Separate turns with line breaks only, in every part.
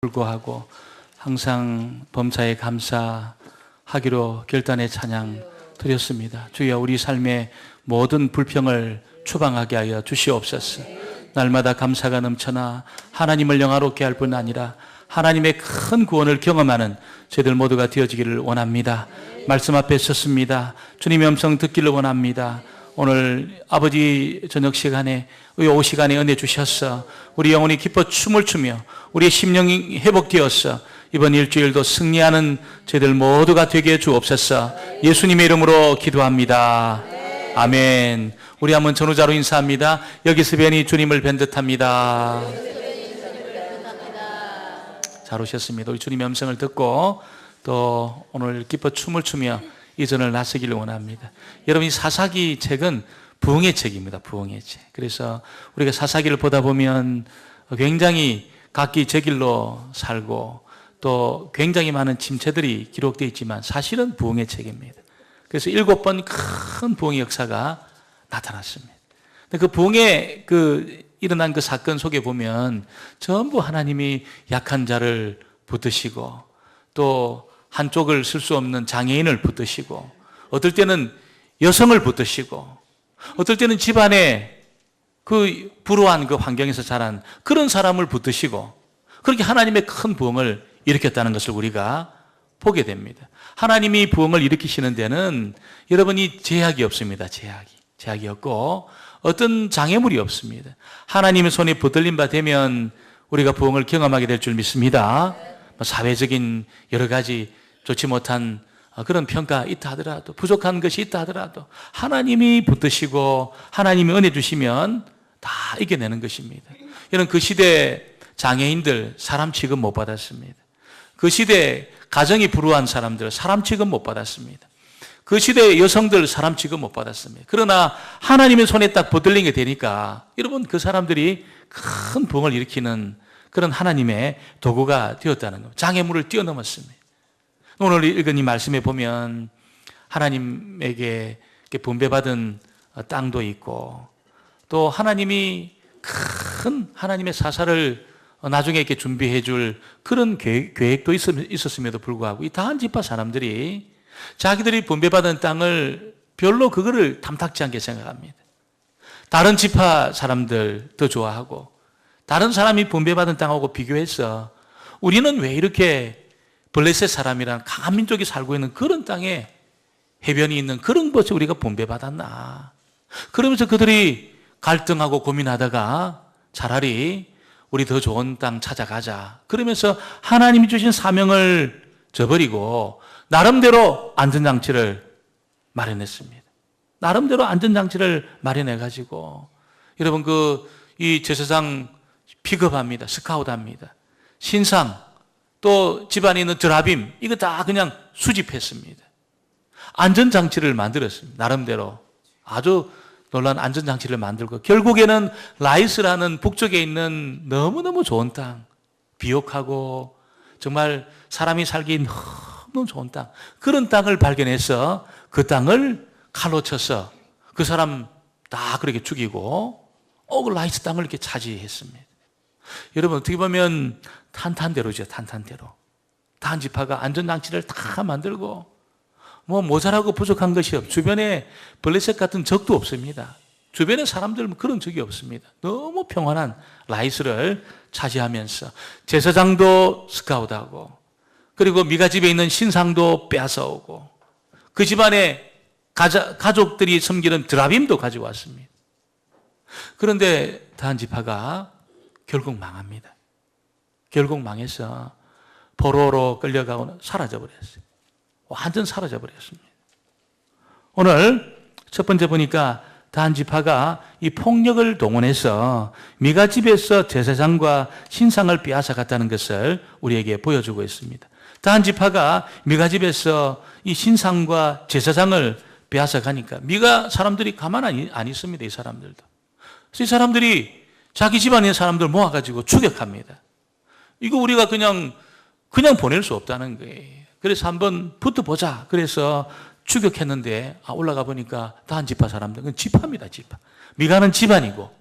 불구하고 항상 범사에 감사하기로 결단의 찬양 드렸습니다. 주여, 우리 삶의 모든 불평을 추방하게 하여 주시옵소서. 날마다 감사가 넘쳐나 하나님을 영화롭게 할 뿐 아니라 하나님의 큰 구원을 경험하는 저희들 모두가 되어지기를 원합니다. 말씀 앞에 섰습니다. 주님의 음성 듣기를 원합니다. 오늘 아버지 저녁 시간에 오후 시간에 은혜 주셔서 우리 영혼이 기뻐 춤을 추며 우리의 심령이 회복되어서 이번 일주일도 승리하는 저희들 모두가 되게 해 주옵소서. 예수님의 이름으로 기도합니다. 아멘. 우리 한번 전후자로 인사합니다. 여기서 뵈니 주님을 뵌 듯합니다. 잘 오셨습니다. 우리 주님의 음성을 듣고 또 오늘 기뻐 춤을 추며 이전을 나서기를 원합니다. 여러분, 이 사사기 책은 부흥의 책입니다. 부흥의 책. 그래서 우리가 사사기를 보다 보면 굉장히 각기 제 길로 살고 또 굉장히 많은 침체들이 기록되어 있지만 사실은 부흥의 책입니다. 그래서 7번 큰 부흥의 역사가 나타났습니다. 근데 그 부흥의 일어난 그 사건 속에 보면 전부 하나님이 약한 자를 붙드시고 또 한쪽을 쓸 수 없는 장애인을 붙드시고 어떨 때는 여성을 붙드시고 어떨 때는 집안에 그 불우한 그 환경에서 자란 그런 사람을 붙드시고 그렇게 하나님의 큰 부흥을 일으켰다는 것을 우리가 보게 됩니다. 하나님이 부흥을 일으키시는 데는 여러분이 제약이 없습니다. 제약이 없고 어떤 장애물이 없습니다. 하나님의 손에 붙들림 바 되면 우리가 부흥을 경험하게 될 줄 믿습니다. 사회적인 여러 가지 좋지 못한 그런 평가 있다 하더라도 부족한 것이 있다 하더라도 하나님이 붙드시고 하나님이 은혜 주시면 다 이겨내는 것입니다. 여러분, 그 시대 장애인들 사람 취급 못 받았습니다. 그 시대 가정이 불우한 사람들 사람 취급 못 받았습니다. 그 시대 여성들 사람 취급 못 받았습니다. 그러나 하나님의 손에 딱 붙들리게 되니까 여러분, 그 사람들이 큰 부흥을 일으키는 그런 하나님의 도구가 되었다는 겁니다. 장애물을 뛰어넘었습니다. 오늘 읽은 이 말씀에 보면 하나님에게 분배받은 땅도 있고 또 하나님이 큰 하나님의 사사를 나중에 이렇게 준비해 줄 그런 계획도 있었음에도 불구하고 이 다한 지파 사람들이 자기들이 분배받은 땅을 별로 그거를 탐탁지 않게 생각합니다. 다른 지파 사람들 더 좋아하고 다른 사람이 분배받은 땅하고 비교해서 우리는 왜 이렇게 블레셋 사람이란 강한 민족이 살고 있는 그런 땅에 해변이 있는 그런 곳에 우리가 분배받았나. 그러면서 그들이 갈등하고 고민하다가 차라리 우리 더 좋은 땅 찾아가자. 그러면서 하나님이 주신 사명을 저버리고 나름대로 안전장치를 마련했습니다. 나름대로 안전장치를 마련해가지고 여러분 이 제사장 픽업합니다. 스카웃합니다. 신상 또 집안에 있는 드라빔 이거 다 그냥 수집했습니다. 안전장치를 만들었습니다. 나름대로 아주 놀라운 안전장치를 만들고 결국에는 라이스라는 북쪽에 있는 너무너무 좋은 땅, 비옥하고 정말 사람이 살기 너무 좋은 땅, 그런 땅을 발견해서 그 땅을 칼로 쳐서 그 사람 다 그렇게 죽이고 그 라이스 땅을 이렇게 차지했습니다. 여러분, 어떻게 보면 탄탄대로죠. 탄탄대로 다한 지파가 안전장치를 다 만들고 모자라고 부족한 것이 없고 주변에 블레셋 같은 적도 없습니다. 주변에 사람들은 그런 적이 없습니다. 너무 평안한 라이스를 차지하면서 제사장도 스카웃하고 그리고 미가 집에 있는 신상도 빼앗아오고 그 집안에 가족들이 섬기는 드라빔도 가지고 왔습니다. 그런데 다한 지파가 결국 망합니다. 결국 망해서 포로로 끌려가고 사라져버렸어요. 완전 사라져버렸습니다. 오늘 첫 번째 보니까 다한 지파가 이 폭력을 동원해서 미가 집에서 제사장과 신상을 빼앗아 갔다는 것을 우리에게 보여주고 있습니다. 다한 지파가 미가 집에서 이 신상과 제사장을 빼앗아 가니까 미가 사람들이 가만 안 있습니다. 이 사람들도. 그래서 이 사람들이 자기 집안의 사람들 모아가지고 추격합니다. 이거 우리가 그냥 보낼 수 없다는 거예요. 그래서 한번 붙어보자. 그래서 추격했는데 올라가 보니까 다한 지파 사람들, 그건 지파입니다. 지파. 미가는 집안이고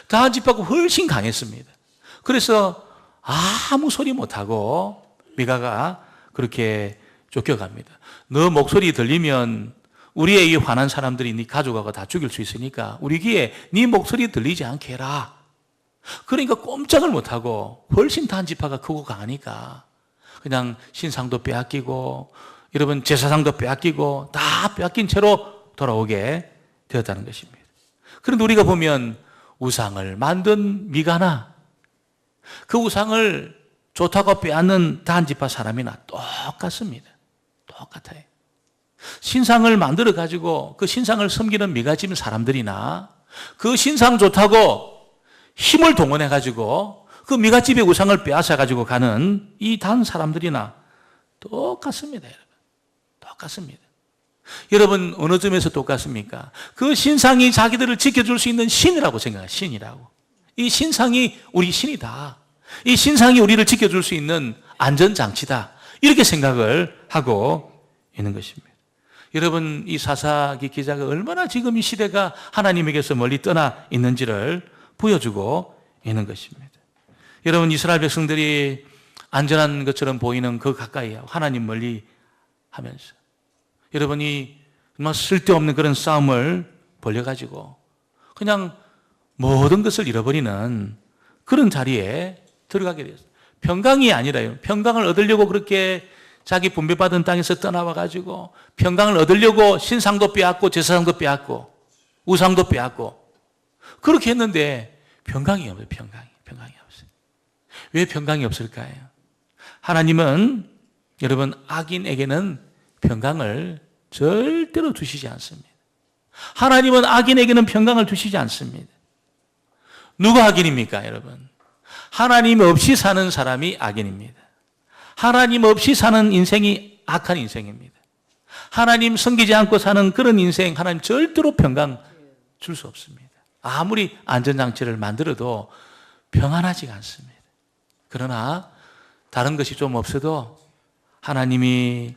다한 지파가 훨씬 강했습니다. 그래서 아무 소리 못하고 미가가 그렇게 쫓겨갑니다. 너 목소리 들리면 우리의 이 화난 사람들이 네 가족하고 다 죽일 수 있으니까 우리 귀에 네 목소리 들리지 않게 해라. 그러니까 꼼짝을 못하고 훨씬 단지파가 크고 강하니까 그냥 신상도 빼앗기고 여러분 제사상도 빼앗기고 다 빼앗긴 채로 돌아오게 되었다는 것입니다. 그런데 우리가 보면 우상을 만든 미가나 그 우상을 좋다고 빼앗는 단지파 사람이나 똑같습니다. 똑같아요. 신상을 만들어 가지고 그 신상을 섬기는 미가집 사람들이나 그 신상 좋다고 힘을 동원해 가지고 그 미가집의 우상을 빼앗아 가지고 가는 이 단 사람들이나 똑같습니다, 여러분. 똑같습니다. 여러분 어느 점에서 똑같습니까? 그 신상이 자기들을 지켜줄 수 있는 신이라고 생각해요. 신이라고. 이 신상이 우리 신이다. 이 신상이 우리를 지켜줄 수 있는 안전장치다. 이렇게 생각을 하고 있는 것입니다. 여러분 이 사사기 기자가 얼마나 지금 이 시대가 하나님에게서 멀리 떠나 있는지를 보여주고 있는 것입니다. 여러분 이스라엘 백성들이 안전한 것처럼 보이는 그 가까이 하나님 멀리 하면서 여러분이 정말 쓸데없는 그런 싸움을 벌여가지고 그냥 모든 것을 잃어버리는 그런 자리에 들어가게 되었어요. 평강이 아니라요. 평강을 얻으려고 그렇게 자기 분배받은 땅에서 떠나와가지고 평강을 얻으려고 신상도 빼앗고 제사상도 빼앗고 우상도 빼앗고 그렇게 했는데 평강이 없어요. 평강이 없어요. 왜 평강이 없을까요? 하나님은 여러분 악인에게는 평강을 절대로 두시지 않습니다. 하나님은 악인에게는 평강을 두시지 않습니다. 누가 악인입니까, 여러분? 하나님 없이 사는 사람이 악인입니다. 하나님 없이 사는 인생이 악한 인생입니다. 하나님 섬기지 않고 사는 그런 인생 하나님 절대로 평강 줄 수 없습니다. 아무리 안전장치를 만들어도 평안하지가 않습니다. 그러나 다른 것이 좀 없어도 하나님이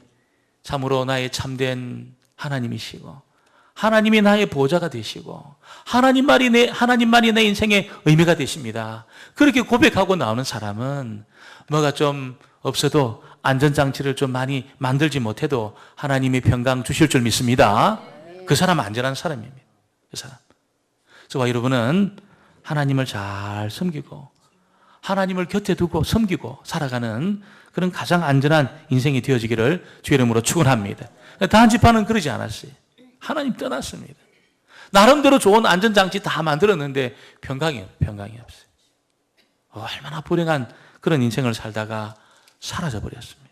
참으로 나의 참된 하나님이시고 하나님이 나의 보호자가 되시고 하나님만이 내 인생의 의미가 되십니다. 그렇게 고백하고 나오는 사람은 뭐가 좀 없어도 안전장치를 좀 많이 만들지 못해도 하나님이 평강 주실 줄 믿습니다. 그 사람은 안전한 사람입니다. 그 사람. 저와 여러분은 하나님을 잘 섬기고 하나님을 곁에 두고 섬기고 살아가는 그런 가장 안전한 인생이 되어지기를 주의 이름으로 축원합니다. 단지파는 그러지 않았어요. 하나님 떠났습니다. 나름대로 좋은 안전장치 다 만들었는데 평강이 없어요. 얼마나 불행한 그런 인생을 살다가 사라져 버렸습니다.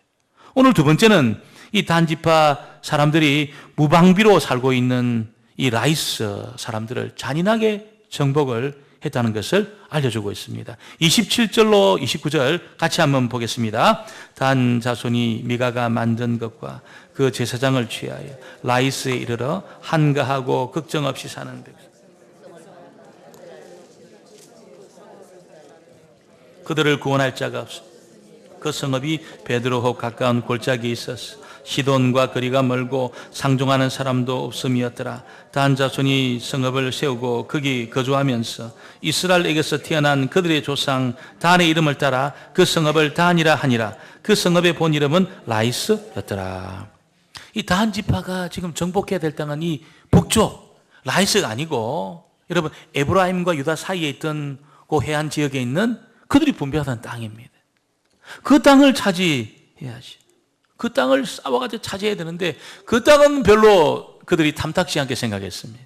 오늘 두 번째는 이 단지파 사람들이 무방비로 살고 있는 이 라이스 사람들을 잔인하게 정복을 했다는 것을 알려주고 있습니다. 27절로 29절 같이 한번 보겠습니다. 단 자손이 미가가 만든 것과 그 제사장을 취하여 라이스에 이르러 한가하고 걱정 없이 사는 백성. 그들을 구원할 자가 없어. 그 성읍이 베드로호 가까운 골짜기에 있었어. 시돈과 거리가 멀고 상종하는 사람도 없음이었더라. 단 자손이 성읍을 세우고 거기 거주하면서 이스라엘에게서 태어난 그들의 조상 단의 이름을 따라 그 성읍을 단이라 하니라. 그 성읍의 본 이름은 라이스였더라. 이 단 지파가 지금 정복해야 될 땅은 이 북쪽 라이스가 아니고 여러분 에브라임과 유다 사이에 있던 그 해안 지역에 있는 그들이 분배하던 땅입니다. 그 땅을 차지해야지. 그 땅을 싸워가지고 차지해야 되는데 그 땅은 별로 그들이 탐탁지 않게 생각했습니다.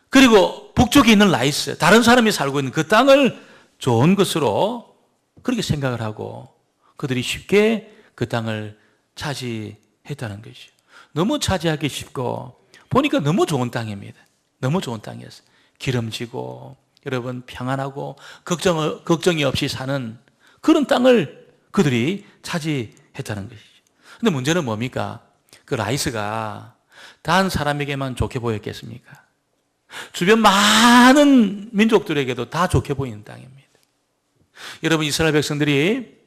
그리고 북쪽에 있는 라이스, 다른 사람이 살고 있는 그 땅을 좋은 것으로 그렇게 생각을 하고 그들이 쉽게 그 땅을 차지했다는 것이죠. 너무 차지하기 쉽고 보니까 너무 좋은 땅입니다. 너무 좋은 땅이었어요. 기름지고 여러분 평안하고 걱정이 없이 사는 그런 땅을 그들이 차지했다는 것이죠. 근데 문제는 뭡니까? 그 라이스가 단 사람에게만 좋게 보였겠습니까? 주변 많은 민족들에게도 다 좋게 보이는 땅입니다. 여러분 이스라엘 백성들이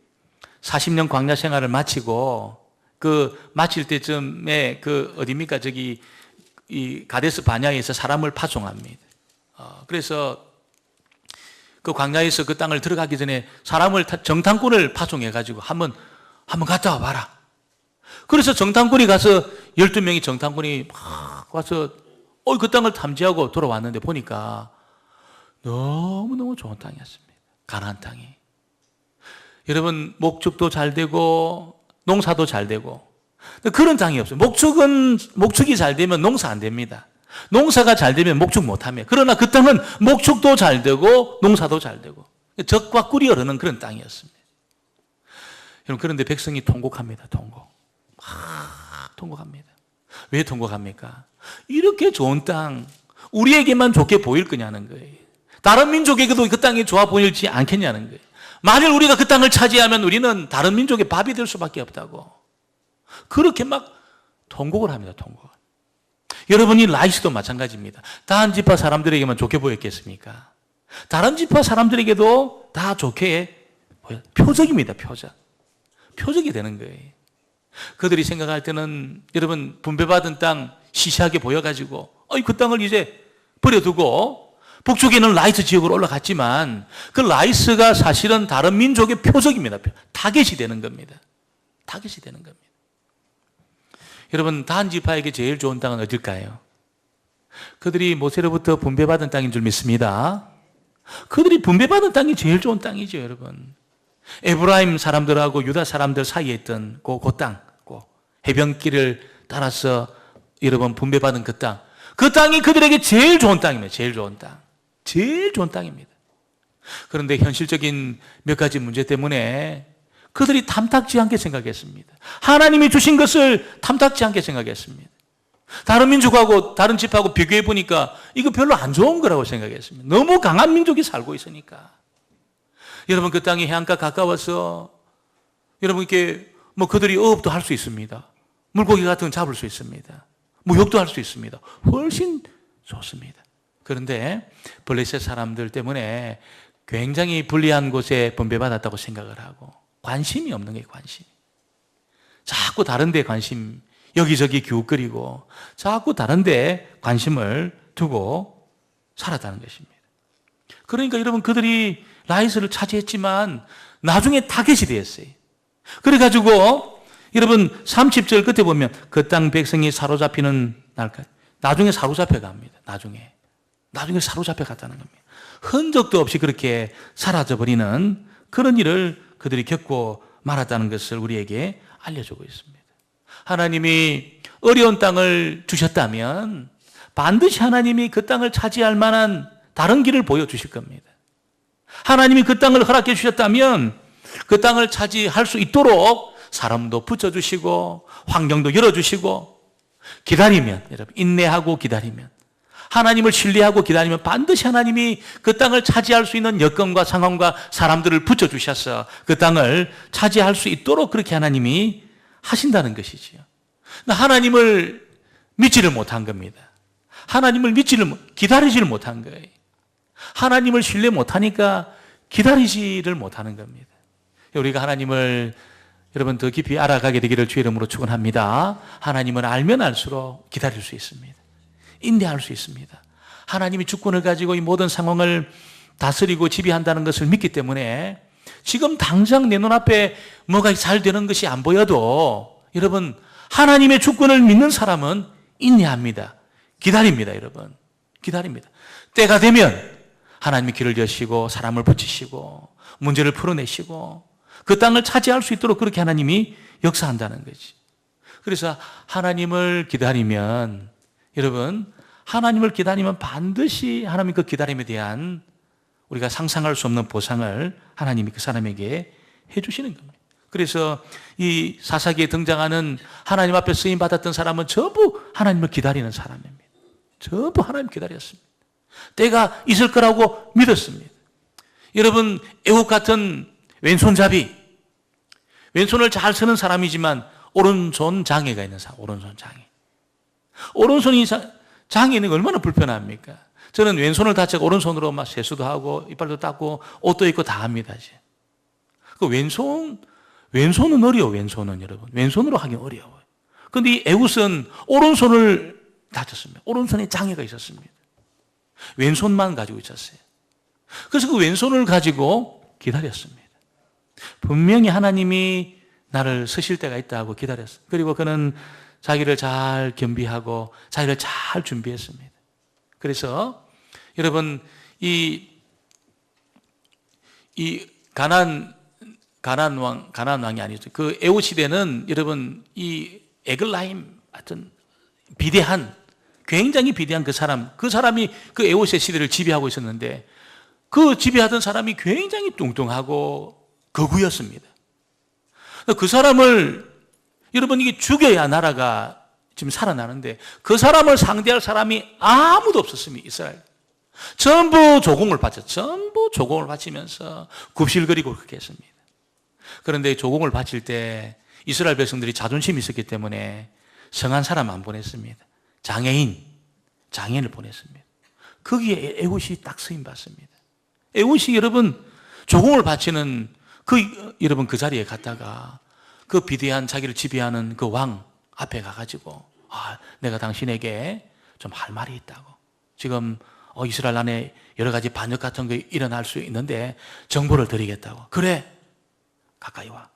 40년 광야 생활을 마치고 그 마칠 때쯤에 그 어디입니까? 저기 이 가데스 바냐에서 사람을 파송합니다. 그래서 그 광야에서 그 땅을 들어가기 전에 사람을 정탐꾼을 파송해가지고 한번 갔다 와봐라. 그래서 정탐꾼이 가서 12명의 정탐꾼이 막 와서 그 땅을 탐지하고 돌아왔는데 보니까 너무너무 좋은 땅이었습니다. 가나안 땅이. 여러분, 목축도 잘 되고 농사도 잘 되고 그런 땅이 없어요. 목축이 잘 되면 농사 안 됩니다. 농사가 잘 되면 목축 못합니다. 그러나 그 땅은 목축도 잘 되고 농사도 잘 되고 젖과 꿀이 흐르는 그런 땅이었습니다. 여러분, 그런데 백성이 통곡합니다. 통곡합니다. 왜 통곡합니까? 이렇게 좋은 땅 우리에게만 좋게 보일 거냐는 거예요. 다른 민족에게도 그 땅이 좋아 보일지 않겠냐는 거예요. 만일 우리가 그 땅을 차지하면 우리는 다른 민족의 밥이 될 수밖에 없다고. 그렇게 막 통곡을 합니다. 통곡. 여러분이 라이스도 마찬가지입니다. 다른 지파 사람들에게만 좋게 보였겠습니까? 다른 지파 사람들에게도 다 좋게 보여. 표적입니다. 표적이 되는 거예요. 그들이 생각할 때는 여러분 분배받은 땅 시시하게 보여가지고 그 땅을 이제 버려두고 북쪽에는 라이스 지역으로 올라갔지만 그 라이스가 사실은 다른 민족의 표적입니다. 타겟이 되는 겁니다. 여러분, 단 지파에게 제일 좋은 땅은 어딜까요? 그들이 모세로부터 분배받은 땅인 줄 믿습니다. 그들이 분배받은 땅이 제일 좋은 땅이죠, 여러분. 에브라임 사람들하고 유다 사람들 사이에 있던 그 땅, 해변길을 따라서 여러분 분배받은 그 땅. 그 땅이 그들에게 제일 좋은 땅입니다. 제일 좋은 땅입니다. 그런데 현실적인 몇 가지 문제 때문에 그들이 탐탁지 않게 생각했습니다. 하나님이 주신 것을 탐탁지 않게 생각했습니다. 다른 민족하고 다른 집하고 비교해 보니까 이거 별로 안 좋은 거라고 생각했습니다. 너무 강한 민족이 살고 있으니까. 여러분, 그 땅이 해안가 가까워서 여러분 이렇게 그들이 어업도 할 수 있습니다. 물고기 같은 거 잡을 수 있습니다. 무역도 할 수 있습니다. 훨씬 좋습니다. 그런데 블레셋 사람들 때문에 굉장히 불리한 곳에 분배받았다고 생각을 하고 관심이 없는 거예요. 자꾸 다른 데 관심, 여기저기 기웃거리고 자꾸 다른 데 관심을 두고 살았다는 것입니다. 그러니까 여러분, 그들이 라이스를 차지했지만 나중에 타겟이 되었어요. 그래가지고 여러분 30절 끝에 보면 그 땅 백성이 사로잡히는 날까지 나중에 사로잡혀 갑니다. 나중에 사로잡혀 갔다는 겁니다. 흔적도 없이 그렇게 사라져버리는 그런 일을 그들이 겪고 말았다는 것을 우리에게 알려주고 있습니다. 하나님이 어려운 땅을 주셨다면 반드시 하나님이 그 땅을 차지할 만한 다른 길을 보여주실 겁니다. 하나님이 그 땅을 허락해 주셨다면 그 땅을 차지할 수 있도록 사람도 붙여주시고 환경도 열어주시고 기다리면, 여러분 인내하고 기다리면, 하나님을 신뢰하고 기다리면 반드시 하나님이 그 땅을 차지할 수 있는 여건과 상황과 사람들을 붙여주셔서 그 땅을 차지할 수 있도록 그렇게 하나님이 하신다는 것이지요. 하나님을 믿지를 못한 겁니다. 기다리지를 못한 거예요. 하나님을 신뢰 못하니까 기다리지를 못하는 겁니다. 우리가 하나님을 여러분 더 깊이 알아가게 되기를 주의 이름으로 축원합니다. 하나님을 알면 알수록 기다릴 수 있습니다. 인내할 수 있습니다. 하나님이 주권을 가지고 이 모든 상황을 다스리고 지배한다는 것을 믿기 때문에 지금 당장 내 눈앞에 뭐가 잘 되는 것이 안 보여도 여러분 하나님의 주권을 믿는 사람은 인내합니다. 기다립니다. 여러분 기다립니다. 때가 되면 하나님이 길을 여시고 사람을 붙이시고 문제를 풀어내시고 그 땅을 차지할 수 있도록 그렇게 하나님이 역사한다는 거지. 그래서 하나님을 기다리면 여러분 하나님을 기다리면 반드시 하나님 그 기다림에 대한 우리가 상상할 수 없는 보상을 하나님이 그 사람에게 해주시는 겁니다. 그래서 이 사사기에 등장하는 하나님 앞에 쓰임 받았던 사람은 전부 하나님을 기다리는 사람입니다. 전부 하나님 기다렸습니다. 때가 있을 거라고 믿었습니다. 여러분 애국 같은 왼손잡이, 왼손을 잘 쓰는 사람이지만 오른손 장애가 있는 사람, 오른손 장애. 오른손이 장애는 얼마나 불편합니까? 저는 왼손을 다치고 오른손으로 막 세수도 하고 이빨도 닦고 옷도 입고 다 합니다. 이제. 그 왼손은 어려워. 왼손은 여러분 왼손으로 하기 어려워요. 그런데 이 에웃은 오른손을 다쳤습니다. 오른손에 장애가 있었습니다. 왼손만 가지고 있었어요. 그래서 그 왼손을 가지고 기다렸습니다. 분명히 하나님이 나를 쓰실 때가 있다고 기다렸어요. 그리고 그는 자기를 잘 겸비하고 자기를 잘 준비했습니다. 그래서 여러분 이 가나안 왕이 아니죠. 그 에호 시대는 여러분 이 에글라임 하여튼 굉장히 비대한 그 사람이 그 에호의 시대를 지배하고 있었는데 그 지배하던 사람이 굉장히 뚱뚱하고 거구였습니다. 그 사람을 여러분 이게 죽여야 나라가 지금 살아나는데 그 사람을 상대할 사람이 아무도 없었습니다. 이스라엘. 전부 조공을 바치면서 굽실거리고 그렇게 했습니다. 그런데 조공을 바칠 때 이스라엘 백성들이 자존심이 있었기 때문에 성한 사람 안 보냈습니다. 장애인을 보냈습니다. 거기에 에훗이 딱 쓰임 받습니다. 에훗이 여러분 조공을 바치는 여러분 그 자리에 갔다가 그 비대한 자기를 지배하는 그 왕 앞에 가가지고 내가 당신에게 좀 할 말이 있다고. 지금 이스라엘 안에 여러 가지 반역 같은 게 일어날 수 있는데 정보를 드리겠다고. 그래, 가까이 와.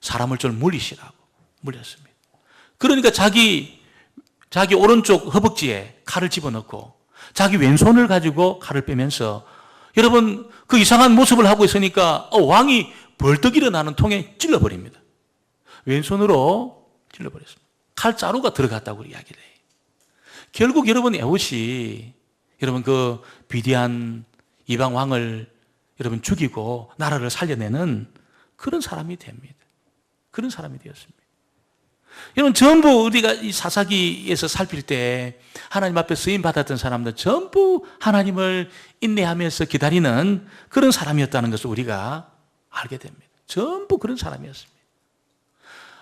사람을 좀 물리시라고. 물렸습니다. 그러니까 자기 오른쪽 허벅지에 칼을 집어넣고 자기 왼손을 가지고 칼을 빼면서 여러분 그 이상한 모습을 하고 있으니까 왕이 벌떡 일어나는 통에 찔러버립니다. 왼손으로 찔러버렸습니다. 칼자루가 들어갔다고 이야기를 해요. 결국 여러분 에훗이 여러분 그 비대한 이방 왕을 여러분 죽이고 나라를 살려내는 그런 사람이 됩니다. 그런 사람이 되었습니다. 여러분 전부 우리가 이 사사기에서 살필 때 하나님 앞에 쓰임 받았던 사람들 전부 하나님을 인내하면서 기다리는 그런 사람이었다는 것을 우리가 알게 됩니다. 전부 그런 사람이었습니다.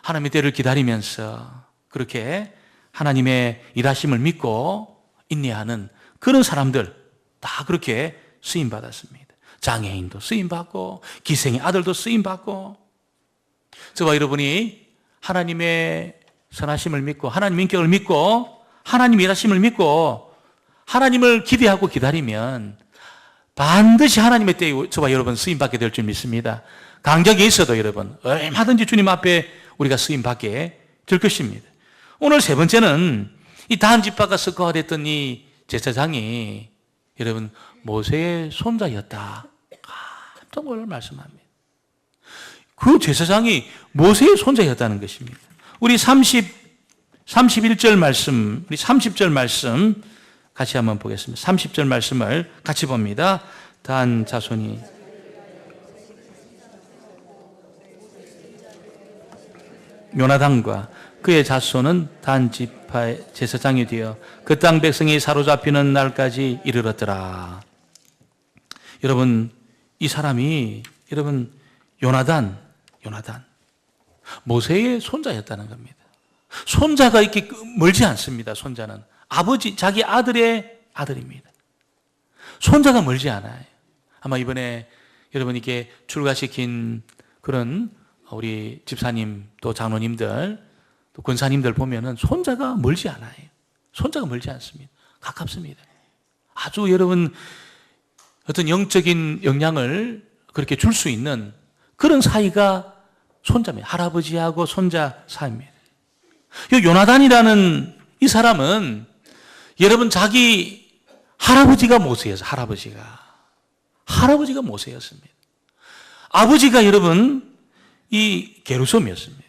하나님의 때를 기다리면서 그렇게 하나님의 일하심을 믿고 인내하는 그런 사람들 다 그렇게 쓰임 받았습니다. 장애인도 쓰임 받고 기생의 아들도 쓰임 받고 저와 여러분이 하나님의 선하심을 믿고 하나님 인격을 믿고 하나님 일하심을 믿고 하나님을 기대하고 기다리면 반드시 하나님의 때에 저와 여러분 쓰임 받게 될 줄 믿습니다. 간격이 있어도 여러분 얼마든지 주님 앞에 우리가 쓰임 받게 될 것입니다. 오늘 세 번째는 이 단 지파가 석가화됐던 이 제사장이 여러분 모세의 손자였다. 깜짝 놀랄 말씀합니다. 그 제사장이 모세의 손자였다는 것입니다. 우리 31절 말씀, 우리 30절 말씀 같이 한번 보겠습니다. 30절 말씀을 같이 봅니다. 단 자손이 요나단과 그의 자손은 단 지파의 제사장이 되어 그 땅 백성이 사로잡히는 날까지 이르렀더라. 여러분 이 사람이 여러분 요나단 모세의 손자였다는 겁니다. 손자가 이렇게 멀지 않습니다. 손자는 자기 아들의 아들입니다. 손자가 멀지 않아요. 아마 이번에 여러분 이렇게 출가시킨 그런 우리 집사님 또 장로님들 또 권사님들 보면은 손자가 멀지 않아요. 손자가 멀지 않습니다. 가깝습니다. 아주 여러분 어떤 영적인 영향을 그렇게 줄 수 있는 그런 사이가 손자입니다. 할아버지하고 손자 사이입니다. 이 요나단이라는 이 사람은 여러분 자기 할아버지가 모세였어요. 할아버지가 모세였습니다. 아버지가 여러분 이 게르솜이었습니다.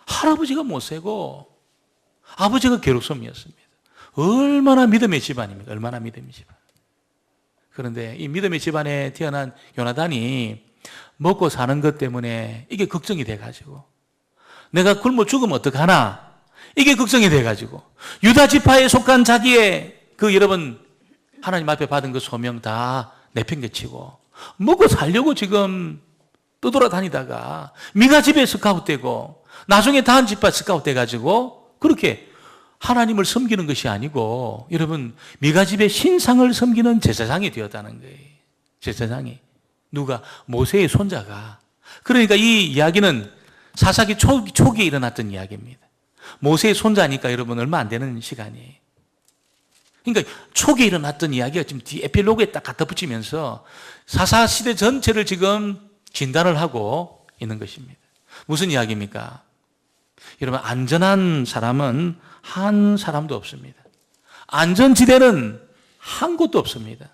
할아버지가 모세고 아버지가 게르솜이었습니다. 얼마나 믿음의 집안입니까? 얼마나 믿음의 집안. 그런데 이 믿음의 집안에 태어난 요나단이 먹고 사는 것 때문에 이게 걱정이 돼가지고 내가 굶어 죽으면 어떡하나 이게 걱정이 돼가지고 유다 지파에 속한 자기의 그 여러분 하나님 앞에 받은 그 소명 다 내팽개치고 먹고 살려고 지금 떠돌아다니다가 미가 집에 스카웃되고 나중에 단 지파 스카웃돼가지고 그렇게 하나님을 섬기는 것이 아니고 여러분 미가 집의 신상을 섬기는 제사장이 되었다는 거예요. 제사장이 누가 모세의 손자가. 그러니까 이 이야기는 사사기 초기에 일어났던 이야기입니다. 모세의 손자니까 여러분 얼마 안 되는 시간이에요. 그러니까 초기에 일어났던 이야기가 지금 뒤 에필로그에 딱 갖다 붙이면서 사사 시대 전체를 지금 진단을 하고 있는 것입니다. 무슨 이야기입니까? 여러분, 안전한 사람은 한 사람도 없습니다. 안전지대는 한 곳도 없습니다.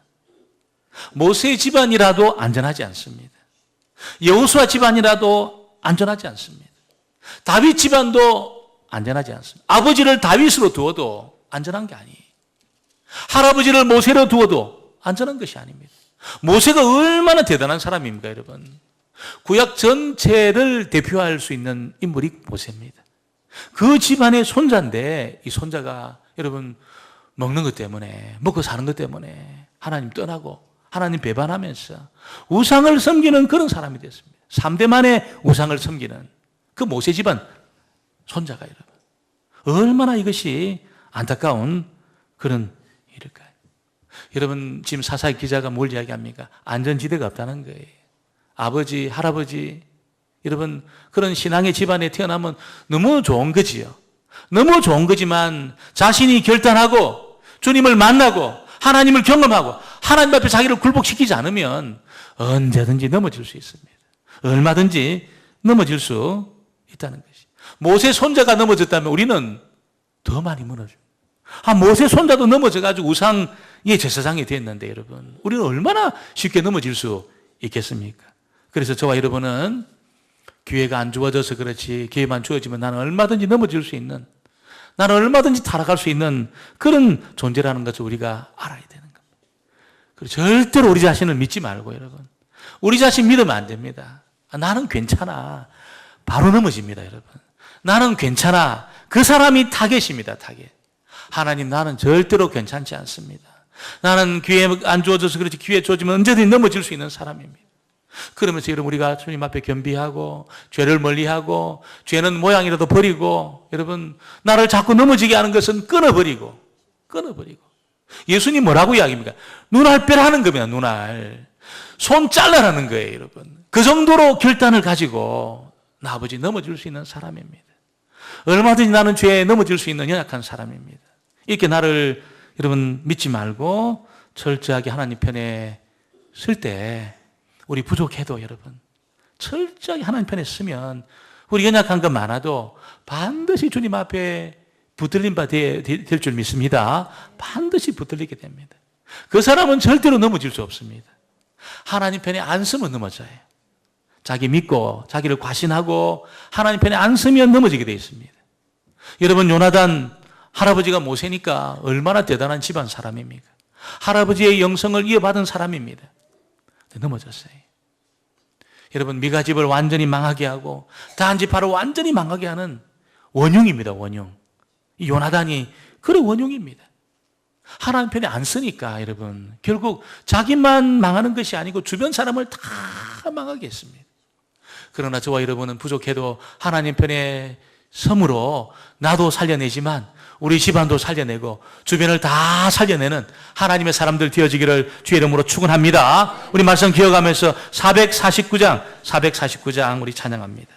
모세 집안이라도 안전하지 않습니다. 여호수아 집안이라도 안전하지 않습니다. 다윗 집안도 안전하지 않습니다. 아버지를 다윗으로 두어도 안전한 게 아니에요. 할아버지를 모세로 두어도 안전한 것이 아닙니다. 모세가 얼마나 대단한 사람입니까, 여러분? 구약 전체를 대표할 수 있는 인물이 모세입니다. 그 집안의 손자인데 이 손자가 여러분 먹는 것 때문에, 먹고 사는 것 때문에 하나님 떠나고 하나님 배반하면서 우상을 섬기는 그런 사람이 됐습니다. 3대 만의 우상을 섬기는 그 모세 집안 손자가 여러분, 얼마나 이것이 안타까운 그런 일일까요? 여러분, 지금 사사기 기자가 뭘 이야기합니까? 안전지대가 없다는 거예요. 아버지, 할아버지, 여러분, 그런 신앙의 집안에 태어나면 너무 좋은 거지요. 너무 좋은 거지만 자신이 결단하고 주님을 만나고 하나님을 경험하고 하나님 앞에 자기를 굴복시키지 않으면 언제든지 넘어질 수 있습니다. 얼마든지 넘어질 수 있다는 것이. 모세 손자가 넘어졌다면 우리는 더 많이 무너져요. 모세 손자도 넘어져가지고 우상의 제사장이 됐는데 여러분, 우리는 얼마나 쉽게 넘어질 수 있겠습니까? 그래서 저와 여러분은 기회가 안 주어져서 그렇지, 기회만 주어지면 나는 얼마든지 넘어질 수 있는, 나는 얼마든지 타락할 수 있는 그런 존재라는 것을 우리가 알아야 되는 겁니다. 그리고 절대로 우리 자신을 믿지 말고 여러분, 우리 자신 믿으면 안 됩니다. 나는 괜찮아. 바로 넘어집니다, 여러분. 나는 괜찮아. 그 사람이 타겟입니다, 타겟. 하나님, 나는 절대로 괜찮지 않습니다. 나는 기회 안 주어져서 그렇지, 기회 주어지면 언제든지 넘어질 수 있는 사람입니다. 그러면서 여러분, 우리가 주님 앞에 겸비하고 죄를 멀리하고 죄는 모양이라도 버리고, 여러분, 나를 자꾸 넘어지게 하는 것은 끊어버리고 예수님 뭐라고 이야기합니까? 눈알 빼라는 겁니다. 눈알. 손 잘라라는 거예요, 여러분. 그 정도로 결단을 가지고 나 아버지 넘어질 수 있는 사람입니다. 얼마든지 나는 죄에 넘어질 수 있는 연약한 사람입니다. 이렇게 나를 여러분 믿지 말고 철저하게 하나님 편에 설 때, 우리 부족해도 여러분 철저하게 하나님 편에 서면 우리 연약한 것 많아도 반드시 주님 앞에 붙들린 바 될 줄 믿습니다. 반드시 붙들리게 됩니다. 그 사람은 절대로 넘어질 수 없습니다. 하나님 편에 안 서면 넘어져요. 자기 믿고 자기를 과신하고 하나님 편에 안 서면 넘어지게 되어 있습니다. 여러분, 요나단 할아버지가 모세니까 얼마나 대단한 집안 사람입니까? 할아버지의 영성을 이어받은 사람입니다. 넘어졌어요. 여러분, 미가집을 완전히 망하게 하고 단지파를 완전히 망하게 하는 원흉입니다. 원흉. 이 요나단이 그런 원흉입니다. 하나님 편에 안 쓰니까 여러분 결국 자기만 망하는 것이 아니고 주변 사람을 다 망하게 했습니다. 그러나 저와 여러분은 부족해도 하나님 편에 섬으로 나도 살려내지만 우리 집안도 살려내고 주변을 다 살려내는 하나님의 사람들 되어지기를 주의 이름으로 축원합니다. 우리 말씀 기억하면서 449장 우리 찬양합니다.